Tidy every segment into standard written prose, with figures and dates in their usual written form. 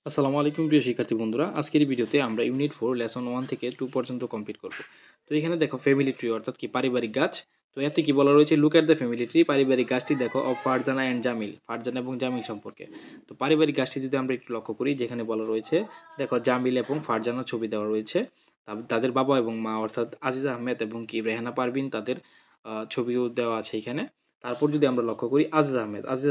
আসসালামু আলাইকুম প্রিয় শিক্ষার্থী বন্ধুরা, আজকের এই ভিডিওতে আমরা ইউনিট 4 লেসন 1 থেকে 2 পর্যন্ত কমপ্লিট করব। তো এখানে দেখো ফ্যামিলি ট্রি অর্থাৎ কি পারিবারিক গাছ। তো এতে কি বলা রয়েছে, look at the family tree, পারিবারিক গাছটি দেখো অফ ফারজানা অ্যান্ড জামিল, ফারজানা এবং জামিল সম্পর্কে। তো পারিবারিক গাছটি যদি আমরা একটু লক্ষ্য করি, যেখানে বলা রয়েছে দেখো জামিল এবং ফারজানার ছবি দেওয়া রয়েছে, তাদের বাবা এবং মা অর্থাৎ আজিজ আহমেদ এবং কি রেহানা পারভিন, তাদের ছবিও দেওয়া আছে এখানে। তারপর যদি আমরা লক্ষ্য করি আজিজ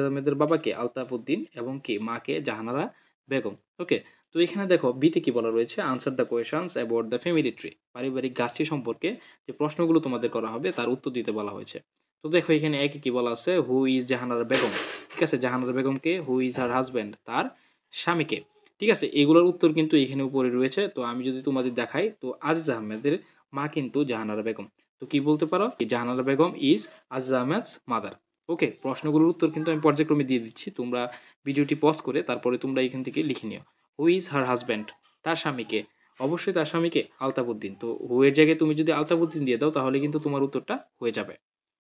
আহমেদের বাবাকে আলতাফ উদ্দিন এবং কি মাকে জাহানারা বেগম। ওকে, তো এখানে দেখো বিতে কি বলা রয়েছে, answer the questions about the family tree, পারিবারিক গাছটি সম্পর্কে যে প্রশ্নগুলো তোমাদের করা হবে তার উত্তর দিতে বলা হয়েছে। তো দেখো এখানে একই কি বলা আছে, হু ইজ জাহানারা বেগম। ঠিক আছে, জাহানারা বেগমকে, হু ইজ হার হাজব্যান্ড, তার স্বামীকে। ঠিক আছে, এগুলোর উত্তর কিন্তু এখানে উপরে রয়েছে। তো আমি যদি তোমাদের দেখাই, তো আজিজ আহমেদের মা কিন্তু জাহানারা বেগম। তো কি বলতে পারো, জাহানারা বেগম ইজ আজিজ আহমেদস মাদার। ওকে, প্রশ্নগুলোর উত্তর কিন্তু আমি পর্যায়ক্রমে দিয়ে দিচ্ছি, তোমরা ভিডিওটি পজ করে তারপরে তোমরা এখান থেকে লিখে নিও। হু ইজ হার হাজব্যান্ড, তার স্বামীকে, অবশ্যই তার স্বামীকে আলতাফউদ্দিন। তো হু এর জায়গায় তুমি যদি আলতাফউদ্দিন দিয়ে দাও তাহলে কিন্তু তোমার উত্তরটা হয়ে যাবে।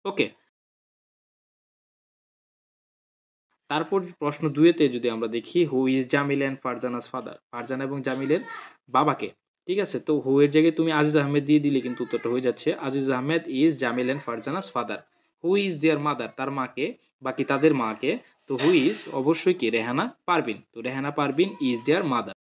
ওকে, তারপর প্রশ্ন 2 তে যদি আমরা দেখি, who is Jamil and Farzana's father, Farzana এবং জামিলের বাবাকে। ঠিক আছে, তো হু এর জায়গায় তুমি আজিজ আহমেদ দিয়ে দিলে কিন্তু উত্তরটা হয়ে যাচ্ছে, Aziz Ahmed is Jamil and Farzana's father. Who is their mother, তার মাকে, বাকি তাদের মাকে। তো হু ইজ অবশ্যই কি রেহানা পারভিন, তো Rehana Parvin is their mother.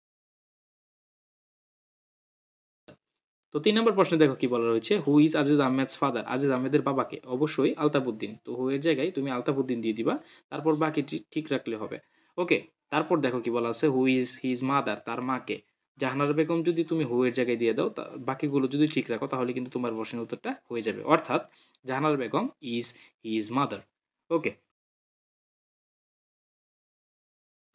তো ৩ নম্বর প্রশ্নে দেখো কি বলা রয়েছে, who is Aziz Ahmed's father, Aziz আহমেদের বাবাকে, অবশ্যই আলতাফউদ্দিন। তো হু এর জায়গায় তুমি আলতাফউদ্দিন দিয়ে দিবা, তারপর বাকিটি ঠিক রাখলে হবে। ওকে, তারপর দেখো কি বলা আছে, হু ইজ হিজ মাদার, তার মাকে। জাহানারা বেগম যদি তুমি হু এর জায়গায় দিয়ে দাও, বাকিগুলো যদি ঠিক রাখো তাহলে কিন্তু তোমার প্রশ্নের উত্তরটা হয়ে যাবে, অর্থাৎ Jahanara Begum is his mother. Okay,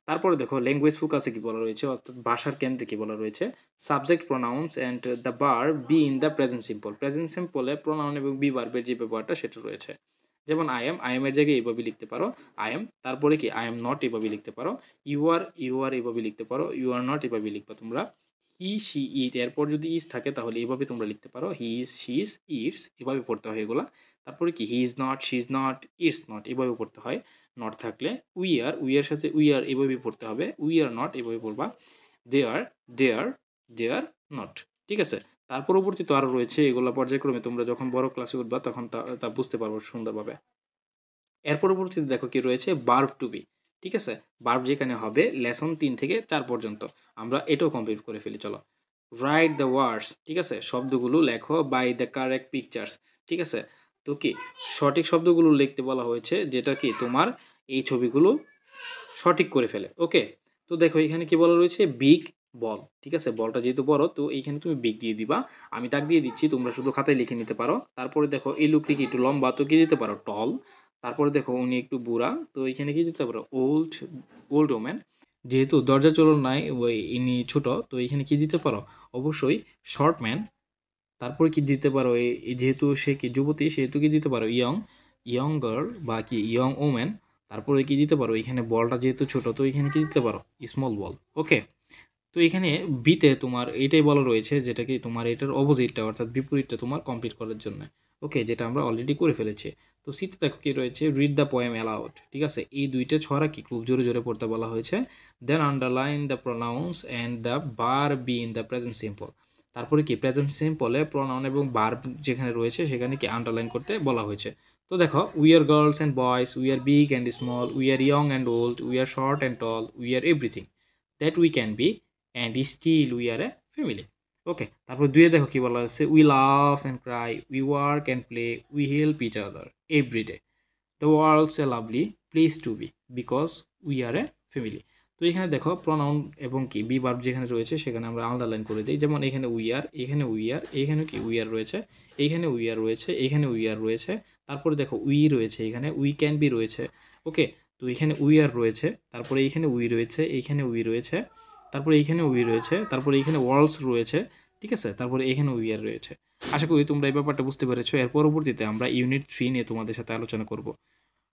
তারপরে দেখো ল্যাঙ্গুয়েজ ফোকাসে কি বলা রয়েছে, অর্থাৎ ভাষার কেন্দ্রে কি বলা রয়েছে, subject pronouns and the verb be in the present simple, present সিম্পলে প্রোনাউন এবং বি ভার্বের যে ব্যবহারটা সেটা রয়েছে। যেমন আই এম এর জায়গায় এইভাবে লিখতে পারো আই এম, তারপরে কি আই এম নট এভাবে লিখতে পারো, ইউ আর এভাবে লিখতে পারো, ইউ আর নট এভাবে লিখবা তোমরা। হি শি ইট, এরপর যদি ইজ থাকে তাহলে এভাবে তোমরা লিখতে পারো, he is she is it's, এভাবে পড়তে হয় এগুলা। তারপরে কি he is not, she is not, it's not, এভাবে পড়তে হয়। নট থাকলে উই এর সাথে উই আর এভাবে পড়তে হবে, উই আর নট এভাবে পড়বা। দে আর, দে আর, দে আর নট। ঠিক আছে, তার পরবর্তীতে আরো রয়েছে, এগুলা পর্যায়ক্রমে তোমরা যখন বড় ক্লাসে উঠবা তখন তা বুঝতে পারবো সুন্দরভাবে। এর পরবর্তীতে দেখো কি রয়েছে, ভার্ব টু বি। ঠিক আছে, ভার্ব যেখানে হবে লেসন 3 থেকে 4 পর্যন্ত, আমরা এটাও কমপ্লিট করে ফেলি, চলো। রাইট দ্য ওয়ার্ডস, ঠিক আছে, শব্দগুলো লেখো বাই দ্য কারেক্ট পিকচার্স। ঠিক আছে, তো কি সঠিক শব্দগুলো লিখতে বলা হয়েছে, যেটা কি তোমার এই ছবিগুলো সঠিক করে ফেলে। ওকে, তো দেখো এখানে কি বলা রয়েছে, বিগ বল। ঠিক আছে, বলটা যেহেতু বড় তো এইখানে তুমি বিগ দিয়ে দিবা, আমি দাগ দিয়ে দিচ্ছি, তোমরা শুধু খাতায় লিখে নিতে পারো। তারপরে দেখো এই লোকটি কি একটু লম্বা, তো কি দিতে পারো টল। তারপরে দেখো উনি একটু বুড়া, তো এখানে কি দিতে পারো ওল্ড, ওল্ড ওম্যান। যেহেতু দরজা চলন নাই ওই ইনি ছোট, তো এখানে কি দিতে পারো, অবশ্যই শর্ট ম্যান। তারপরে কি দিতে পারো, যেহেতু সে কি যুবতী সেহেতু কি দিতে পারো ইয়ং, ইয়ং গার্ল বা কি ইয়ং ওম্যান। তারপরে কি দিতে পারো, এখানে বলটা যেহেতু ছোট তো এখানে কি দিতে পারো স্মল বল। ওকে, তো এখানে বিতে তোমার এটাই বলা রয়েছে, যেটা কি তোমার এটার অপোজিটটা অর্থাৎ বিপরীতটা তোমার কমপ্লিট করার জন্য। ওকে, যেটা আমরা অলরেডি করে ফেলেছি। তো সিতে দেখো কি রয়েছে, রিড দ্য পোয়েম অ্যালাউড। ঠিক আছে, এই দুইটা ছড়া কি খুব জোরে জোরে পড়তে বলা হয়েছে। Then underline the pronouns and the বার be in the present simple. তারপরে কি প্রেজেন্ট সিম্পলে প্রোনাউন এবং ভার্ব যেখানে রয়েছে সেখানে কি আন্ডারলাইন করতে বলা হয়েছে। তো দেখো, we are girls and boys, we are big and small, we are young and old, we are short and tall, we are everything that we can be and still we are a family. Okay, তারপর দুয়ে দেখো কি বলা আছে, we love and cry, we work and play, we help each other every day, the world's a lovely place to be because we are a family. তো এখানে দেখো pronoun এবং কি বি ভার্ব যেখানে রয়েছে সেখানে আমরা আন্ডারলাইন করে দিই, যেমন এখানে উই আর, এখানে উই আর, এখানে কি উই আর রয়েছে, এইখানে উই আর রয়েছে, এখানে উই আর রয়েছে। তারপরে দেখো উই রয়েছে, এখানে উই ক্যান বি রয়েছে। ওকে, তো এখানে উই আর রয়েছে, তারপরে এইখানে উই রয়েছে, এইখানে উই রয়েছে, তারপরে এইখানে উই রয়েছে, তারপরে এইখানে ওয়ার্লস রয়েছে। ঠিক আছে, তারপরে এখানে উই আর রয়েছে। আশা করি তোমরা এই ব্যাপারটা বুঝতে পেরেছো। এর পরবর্তীতে আমরা ইউনিট 3 নিয়ে তোমাদের সাথে আলোচনা করব।